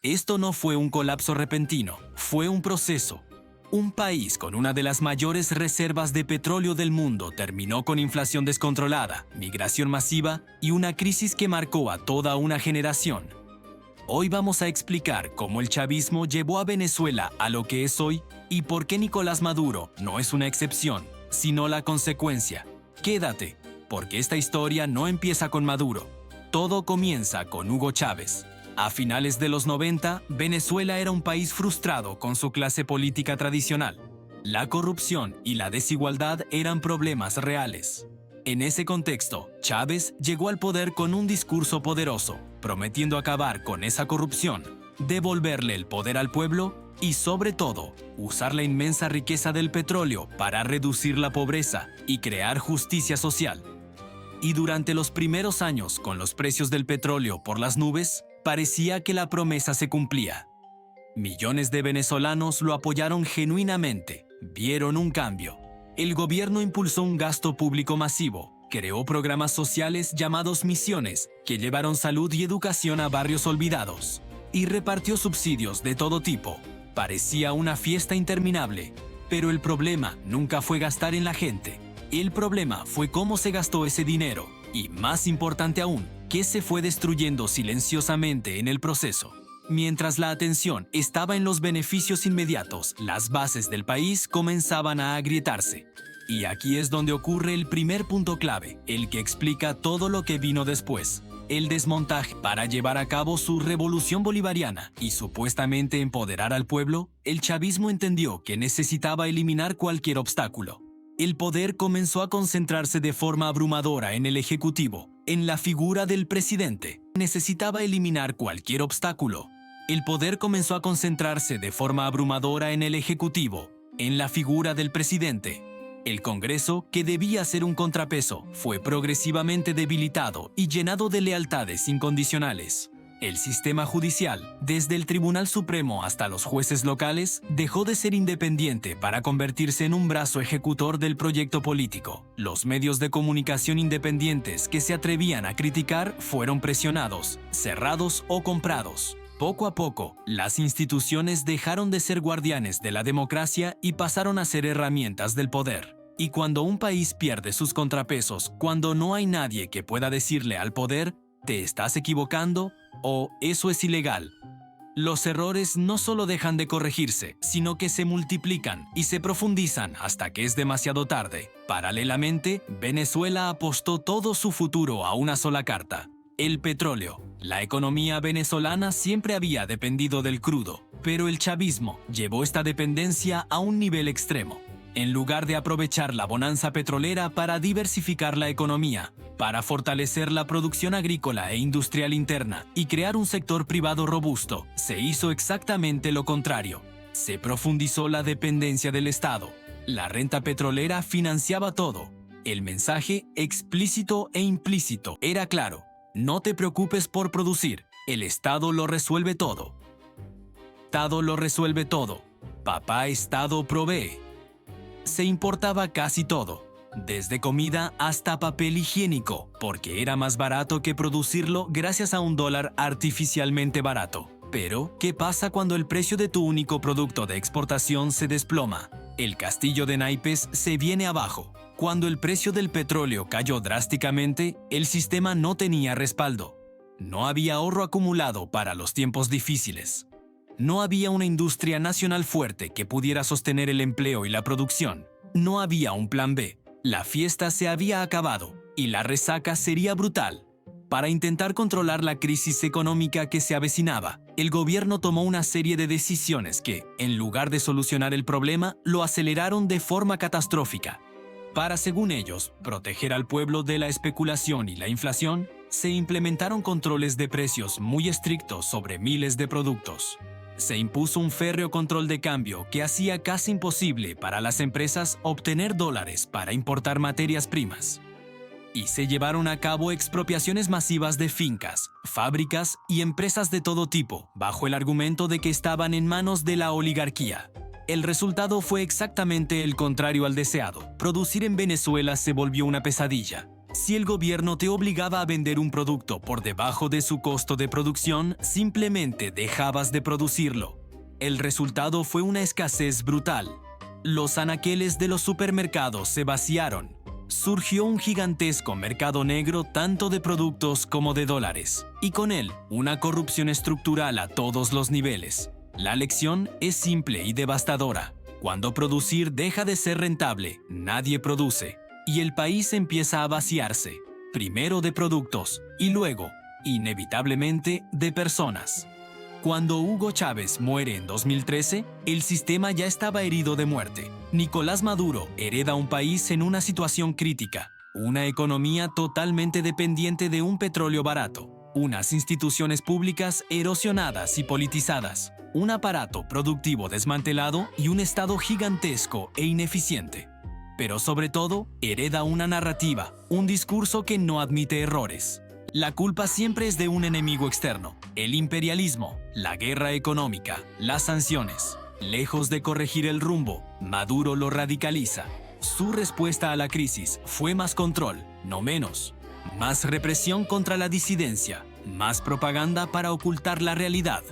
Esto no fue un colapso repentino, fue un proceso. Un país con una de las mayores reservas de petróleo del mundo terminó con inflación descontrolada, migración masiva y una crisis que marcó a toda una generación. Hoy vamos a explicar cómo el chavismo llevó a Venezuela a lo que es hoy y por qué Nicolás Maduro no es una excepción, sino la consecuencia. Quédate, porque esta historia no empieza con Maduro. Todo comienza con Hugo Chávez. A finales de los 90, Venezuela era un país frustrado con su clase política tradicional. La corrupción y la desigualdad eran problemas reales. En ese contexto, Chávez llegó al poder con un discurso poderoso, prometiendo acabar con esa corrupción, devolverle el poder al pueblo y, sobre todo, usar la inmensa riqueza del petróleo para reducir la pobreza y crear justicia social. Y durante los primeros años, con los precios del petróleo por las nubes, parecía que la promesa se cumplía. Millones de venezolanos lo apoyaron genuinamente, vieron un cambio. El gobierno impulsó un gasto público masivo, creó programas sociales llamados misiones que llevaron salud y educación a barrios olvidados, y repartió subsidios de todo tipo. Parecía una fiesta interminable, pero el problema nunca fue gastar en la gente. El problema fue cómo se gastó ese dinero, y más importante aún, que se fue destruyendo silenciosamente en el proceso. Mientras la atención estaba en los beneficios inmediatos, las bases del país comenzaban a agrietarse. Y aquí es donde ocurre el primer punto clave, el que explica todo lo que vino después. El desmontaje para llevar a cabo su revolución bolivariana y supuestamente empoderar al pueblo, el chavismo entendió que necesitaba eliminar cualquier obstáculo. El poder comenzó a concentrarse de forma abrumadora en el Ejecutivo, en la figura del presidente. Necesitaba eliminar cualquier obstáculo. El poder comenzó a concentrarse de forma abrumadora en el Ejecutivo, en la figura del presidente. El Congreso, que debía ser un contrapeso, fue progresivamente debilitado y llenado de lealtades incondicionales. El sistema judicial, desde el Tribunal Supremo hasta los jueces locales, dejó de ser independiente para convertirse en un brazo ejecutor del proyecto político. Los medios de comunicación independientes que se atrevían a criticar fueron presionados, cerrados o comprados. Poco a poco, las instituciones dejaron de ser guardianes de la democracia y pasaron a ser herramientas del poder. Y cuando un país pierde sus contrapesos, cuando no hay nadie que pueda decirle al poder, ¿te estás equivocando? O eso es ilegal. Los errores no solo dejan de corregirse, sino que se multiplican y se profundizan hasta que es demasiado tarde. Paralelamente, Venezuela apostó todo su futuro a una sola carta: el petróleo. La economía venezolana siempre había dependido del crudo, pero el chavismo llevó esta dependencia a un nivel extremo. En lugar de aprovechar la bonanza petrolera para diversificar la economía, para fortalecer la producción agrícola e industrial interna y crear un sector privado robusto, se hizo exactamente lo contrario. Se profundizó la dependencia del Estado. La renta petrolera financiaba todo. El mensaje, explícito e implícito, era claro: no te preocupes por producir, el Estado lo resuelve todo. Estado lo resuelve todo. Papá Estado provee. Se importaba casi todo, desde comida hasta papel higiénico, porque era más barato que producirlo gracias a un dólar artificialmente barato. Pero, ¿qué pasa cuando el precio de tu único producto de exportación se desploma? El castillo de naipes se viene abajo. Cuando el precio del petróleo cayó drásticamente, el sistema no tenía respaldo. No había ahorro acumulado para los tiempos difíciles. No había una industria nacional fuerte que pudiera sostener el empleo y la producción. No había un plan B. La fiesta se había acabado y la resaca sería brutal. Para intentar controlar la crisis económica que se avecinaba, el gobierno tomó una serie de decisiones que, en lugar de solucionar el problema, lo aceleraron de forma catastrófica. Para, según ellos, proteger al pueblo de la especulación y la inflación, se implementaron controles de precios muy estrictos sobre miles de productos. Se impuso un férreo control de cambio que hacía casi imposible para las empresas obtener dólares para importar materias primas. Y se llevaron a cabo expropiaciones masivas de fincas, fábricas y empresas de todo tipo, bajo el argumento de que estaban en manos de la oligarquía. El resultado fue exactamente el contrario al deseado. Producir en Venezuela se volvió una pesadilla. Si el gobierno te obligaba a vender un producto por debajo de su costo de producción, simplemente dejabas de producirlo. El resultado fue una escasez brutal. Los anaqueles de los supermercados se vaciaron. Surgió un gigantesco mercado negro tanto de productos como de dólares, y con él una corrupción estructural a todos los niveles. La lección es simple y devastadora. Cuando producir deja de ser rentable, nadie produce, y el país empieza a vaciarse, primero de productos y luego, inevitablemente, de personas. Cuando Hugo Chávez muere en 2013, el sistema ya estaba herido de muerte. Nicolás Maduro hereda un país en una situación crítica, una economía totalmente dependiente de un petróleo barato, unas instituciones públicas erosionadas y politizadas, un aparato productivo desmantelado y un Estado gigantesco e ineficiente. Pero sobre todo, hereda una narrativa, un discurso que no admite errores. La culpa siempre es de un enemigo externo, el imperialismo, la guerra económica, las sanciones. Lejos de corregir el rumbo, Maduro lo radicaliza. Su respuesta a la crisis fue más control, no menos. Más represión contra la disidencia, más propaganda para ocultar la realidad.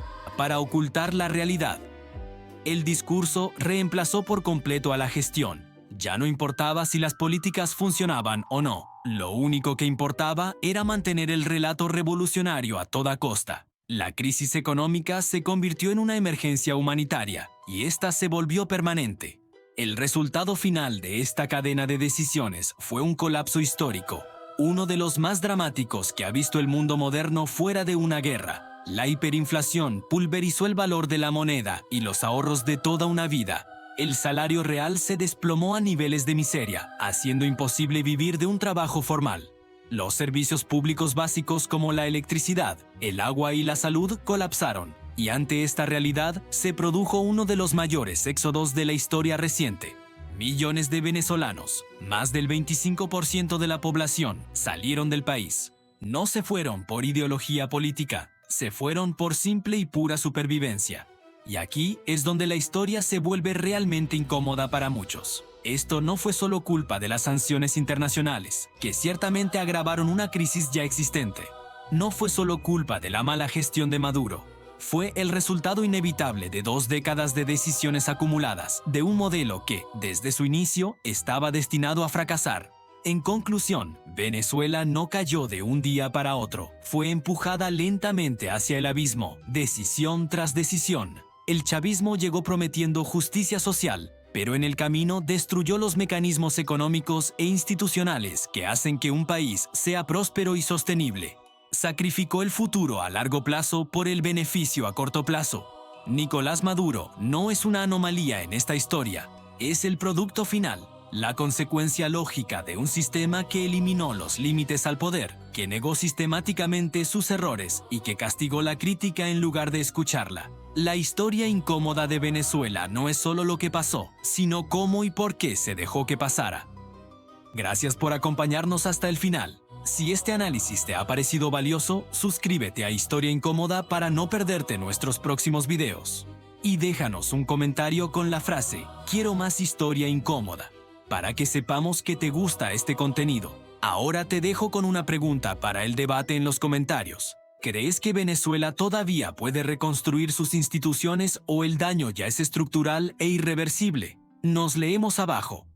El discurso reemplazó por completo a la gestión. Ya no importaba si las políticas funcionaban o no. Lo único que importaba era mantener el relato revolucionario a toda costa. La crisis económica se convirtió en una emergencia humanitaria y esta se volvió permanente. El resultado final de esta cadena de decisiones fue un colapso histórico, uno de los más dramáticos que ha visto el mundo moderno fuera de una guerra. La hiperinflación pulverizó el valor de la moneda y los ahorros de toda una vida. El salario real se desplomó a niveles de miseria, haciendo imposible vivir de un trabajo formal. Los servicios públicos básicos como la electricidad, el agua y la salud colapsaron, y ante esta realidad se produjo uno de los mayores éxodos de la historia reciente. Millones de venezolanos, más del 25% de la población, salieron del país. No se fueron por ideología política, se fueron por simple y pura supervivencia. Y aquí es donde la historia se vuelve realmente incómoda para muchos. Esto no fue solo culpa de las sanciones internacionales, que ciertamente agravaron una crisis ya existente. No fue solo culpa de la mala gestión de Maduro. Fue el resultado inevitable de 2 décadas de decisiones acumuladas, de un modelo que, desde su inicio, estaba destinado a fracasar. En conclusión, Venezuela no cayó de un día para otro. Fue empujada lentamente hacia el abismo, decisión tras decisión. El chavismo llegó prometiendo justicia social, pero en el camino destruyó los mecanismos económicos e institucionales que hacen que un país sea próspero y sostenible. Sacrificó el futuro a largo plazo por el beneficio a corto plazo. Nicolás Maduro no es una anomalía en esta historia, es el producto final, la consecuencia lógica de un sistema que eliminó los límites al poder, que negó sistemáticamente sus errores y que castigó la crítica en lugar de escucharla. La historia incómoda de Venezuela no es solo lo que pasó, sino cómo y por qué se dejó que pasara. Gracias por acompañarnos hasta el final. Si este análisis te ha parecido valioso, suscríbete a Historia Incómoda para no perderte nuestros próximos videos. Y déjanos un comentario con la frase "Quiero más historia incómoda", para que sepamos que te gusta este contenido. Ahora te dejo con una pregunta para el debate en los comentarios. ¿Crees que Venezuela todavía puede reconstruir sus instituciones o el daño ya es estructural e irreversible? Nos leemos abajo.